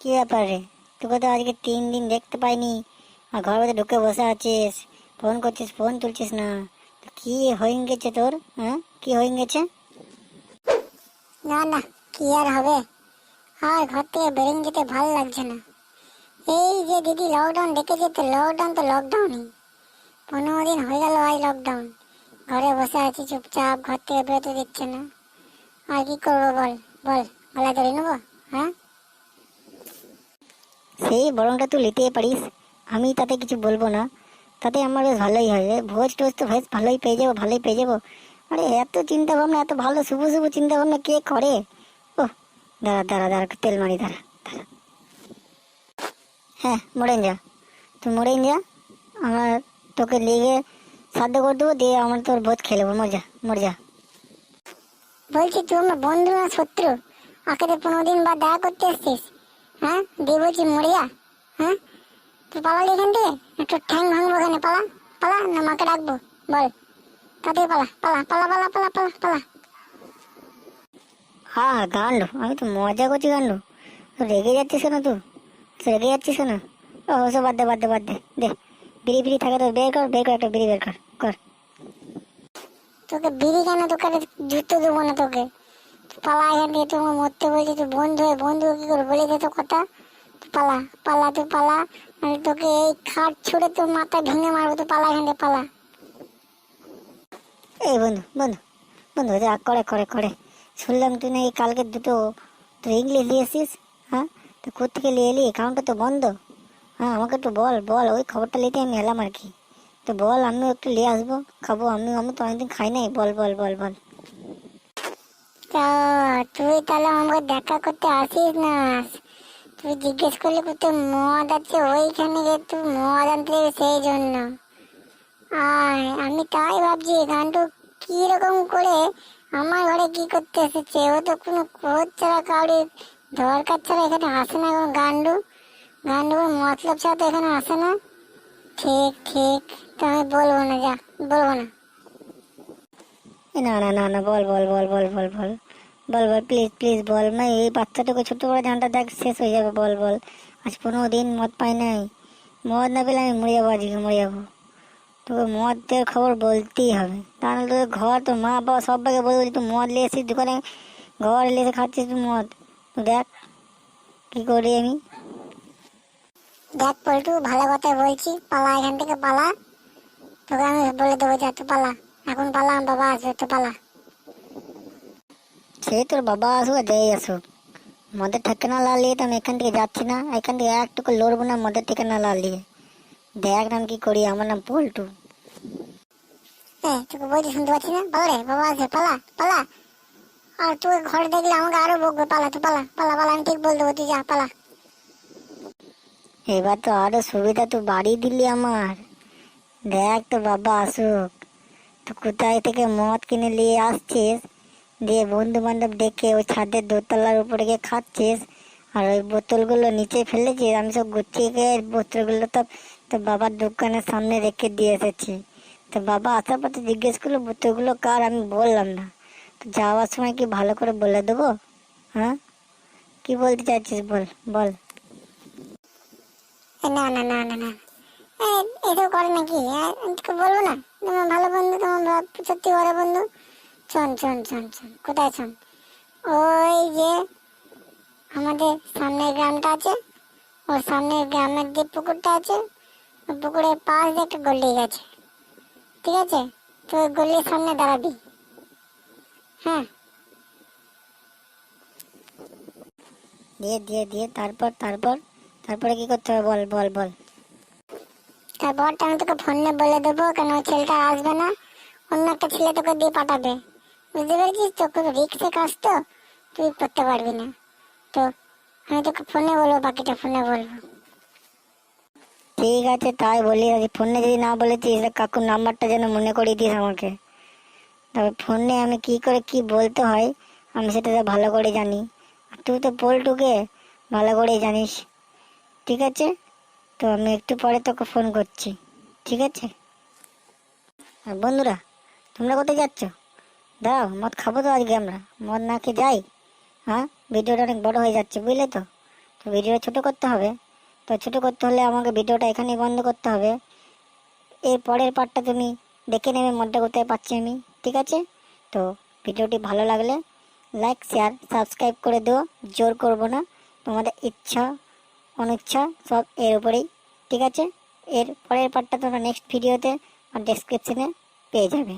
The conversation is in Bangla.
কি ব্যাপার রে? তোকে তো আজকে 3 দিন দেখতে পাইনি, আর ঘর মধ্যে ঢুকে বসে আছিস, ফোন করছিস, ফোন তুলছিস না। তো কি হয়ে গেছে তোর? হ্যাঁ, কি হয়ে গেছে? না না, কি আর হবে। আর ঘর থেকে বেরোতে যেতে ভালো লাগছে না। এই যে দিদি লকডাউন ডেকেছে, তো লকডাউনই 15 দিন হয়ে গেল আজ লকডাউন। ঘরে বসে আছি চুপচাপ, ঘর থেকে বেরোতে দিচ্ছে না। আর কি করবো বল বল, গলা ধরে নেবো? হ্যাঁ, সেই বরংটা তুই নিতেই পারিস, আমি তাতে কিছু বলবো না। তাতে আমার বেশ ভালোই হয় রে, ভোজ টোজ তো বেশ ভালোই পেয়ে যাবো, ভালোই পেয়ে যাবো। আরে এত চিন্তা ভাবনা, এত ভালো শুভ শুভ চিন্তা ভাবনা কে করে? ও, দাঁড়া দাঁড়া দাঁড়া, তেল মারি, দাঁড়া দাঁড়া। হ্যাঁ, মরেন যা, তুই মরেন যা। আমার তোকে লিগে সাধ্য করে দেবো, দিয়ে আমার তোর ভোজ খেয়ে নেবো। মর যা, মর যা। বলছি তুই আমার বন্ধু না শত্রু? আখেরে 15 দিন বাদ দেখা করতে এসছিস? হ্যাঁ, দিয়ে বলছি মরিয়া? হ্যাঁ, তুই পালালি এখান থেকে? একটু ঠ্যাং ভাঙবো এখানে, পালা পালা, না মাকে ডাকবো? বল, তাড়াতাড়ি পালা পালা পালা পালা পালা পালা পালা। হ্যাঁ হ্যাঁ, গান্ডু, আমি তো মজা করছি গান্ডু। তো রেগে যাচ্ছিস কেন তুই? তো রেগে যাচ্ছিস কেন? ও ওসব বাদ দে, বাদ দে, বাদ দে, দে। বিড়ি ফিড়ি থাকে তো বের কর, বের কর, একটা বিড়ি বের কর, কর। তোকে বিড়ি কেন, তোকে জুতো দেবো না তোকে। পালা এখান থেকে, তোমাকে মরতে বলছি। তুই বন্ধু হয়ে বন্ধু কি করে বলে দে তো কথা। তুই পালা পালা, তুই পালা, আমি তোকে এই খাট ছুঁড়ে তোর মাথায় ভেঙে মারবো। তুই পালা এখান থেকে, পালা। এই বন্ধু, বন্ধু, বন্ধু, রাগ করে করে করে। শুনলাম তুই নাকি কালকে দুটো তুই ইংলিশ নিয়েছিস। হ্যাঁ, তো কোথেকে নিয়ে এলি? অ্যাকাউন্টটা তো বন্ধ। হ্যাঁ, আমাকে একটু বল বল, ওই খবরটা নিতে আমি এলাম আর কি। তো বল, আমিও একটু নিয়ে আসবো, খাবো। আমি তো অনেকদিন খাই নাই, বল বল বল বল। তা তুই তাহলে আমাকে দেখা করতে আসিস না? তুই জিজ্ঞেস করলে কোথায় মদ আছে, ওইখানে যে তুই মদ আনতে যাবি সেই জন্য। আর আমি তাই ভাবছি গান্টু কিরকম করে আমার ঘরে কি করতে এসেছে। ও তো কোনো খোঁজ ছাড়া, কাউরি দরকার ছাড়া এখানে আসে না। কোনো গান্ডু গান্ডু মতলব ছাড়া তো এখানে আসে না। ঠিক ঠিক, তো আমি বলবো না, যা, বলবো না। না না না না, বল বল বল বল বল বল বল বল, প্লিজ প্লিজ বল। এই বাচ্চাটাকে ছোট্ট করে জানটা দেখ, শেষ হয়ে যাবে। বল বল। আজ 15 দিন মদ পাই নাই। মদ না পেলে আমি মরে যাবো, আজকে মরে যাবো। তোকে মদের খবর বলতেই হবে, তাহলে তোর ঘর, তোর মা বাবা সবাইকে বলবো যে তুই মদ নিয়ে এসেছিস দোকানে, ঘর এসে খাচ্ছিস তুই মদ। তো দেখ কি করি আমি। দেখ পল্টু, ভালো কথা বলছি, পালা এখান থেকে, পালা। তোকে আমি বলে দেবো, যা তুই পালা। এখন পালা, আমার বাবা আসবে, তো পালা। সে তোর বাবা আসুক আর যেই আসুক, মদের ঠিকানা লালিয়ে তো আমি এখান থেকে যাচ্ছি না। এখান থেকে একটুকু লড়বো না মদের ঠিকানা লালিয়ে। দেখ নাম কি করি, আমার নাম পল্টু। তোকে বলছি, শুনতে পাচ্ছি না? পালা রে, বাবা আসবে, পালা পালা। আর তুই ঘরে দেখলে আমাকে আরো বকবে। পালা, তুই পালা পালা পালা, আমি ঠিক বল দেবো, তুই যা, পালা। এবার তো আরো সুবিধা তুই বাড়িয়ে দিলি আমার। দেখ তোর বাবা আসুক, তো কোথায় থেকে মদ কিনে নিয়ে আসছিস, দিয়ে বন্ধু বান্ধব ডেকে ওই ছাদের দোতলার উপরে গিয়ে খাচ্ছিস। আর ওই বোতলগুলো নিচে ফেলেছিস, আমি সব গুছিয়ে গিয়ে বোতলগুলো তো তোর বাবার দোকানের সামনে রেখে দিয়ে এসেছি। তো বাবা আসার পর তো জিজ্ঞেস করলো বোতলগুলো কার, আমি বললাম না। তো যাওয়ার সময় কি ভালো করে বলে দেবো? হ্যাঁ, কি বলতে চাইছিস বল বল। না না না না না, এসব করে নাকি? আমি তোকে বলবো না? তোমার ভালো বন্ধু, তোমার সত্যি বড় বন্ধু। শোন শোন শোন শোন, কোথায় শোন? ওই যে আমাদের সামনের গ্রামটা আছে, ওর সামনের গ্রামের যে পুকুরটা আছে, ওই পুকুরের পাশ দিয়ে একটা গলি গেছে, ঠিক আছে? তো ওই গলির সামনে দাঁড়াবি। হ্যাঁ, দিয়ে দিয়ে দিয়ে তারপর তারপর তারপরে কি করতে হবে বল বল বল। তারপরটা আমি তোকে ফোনে বলে দেবো, কেন ওই ছেলেটা আসবে না, অন্য একটা ছেলে তোকে দিয়ে পাঠাবে। বুঝতে পেরেছিস তো? কোনো রিক্সের কাজ তো, তুই করতে পারবি না। তো আমি তোকে ফোনে বলবো, বাকিটা ফোনে বলবো। ঠিক আছে, তাই বলি। ফোনে যদি না বলেছিস, কাকুর নাম্বারটা যেন মনে করিয়ে দিস আমাকে। তবে ফোনে আমি কি করে কি বলতে হয় আমি সেটা তো ভালো করে জানি, আর তুই তো পল্টুকে ভালো করেই জানিস। ঠিক আছে, তো আমি একটু পরে তোকে ফোন করছি, ঠিক আছে? আর বন্ধুরা, তোমরা কোথায় যাচ্ছ? দাও, মদ খাবো তো আজকে আমরা, মদ না খেয়ে যাই? হ্যাঁ, ভিডিওটা অনেক বড় হয়ে যাচ্ছে বুঝলে তো। তো ভিডিওটা ছোট করতে হবে। তো ছোট করতে হলে আমাকে ভিডিওটা এখানেই বন্ধ করতে হবে। এর পরের পার্টটা তুমি দেখে নেবে মনটা কোথায় পাচ্ছি আমি, ঠিক আছে? তো ভিডিওটি ভালো লাগলে লাইক শেয়ার সাবস্ক্রাইব করে দিও, জোর করব না, তোমাদের ইচ্ছা অনিচ্ছা সব এর উপরেই, ঠিক আছে? এর পরের পার্টটা তোমরা নেক্সট ভিডিওতে আর ডেসক্রিপশনে পেয়ে যাবে।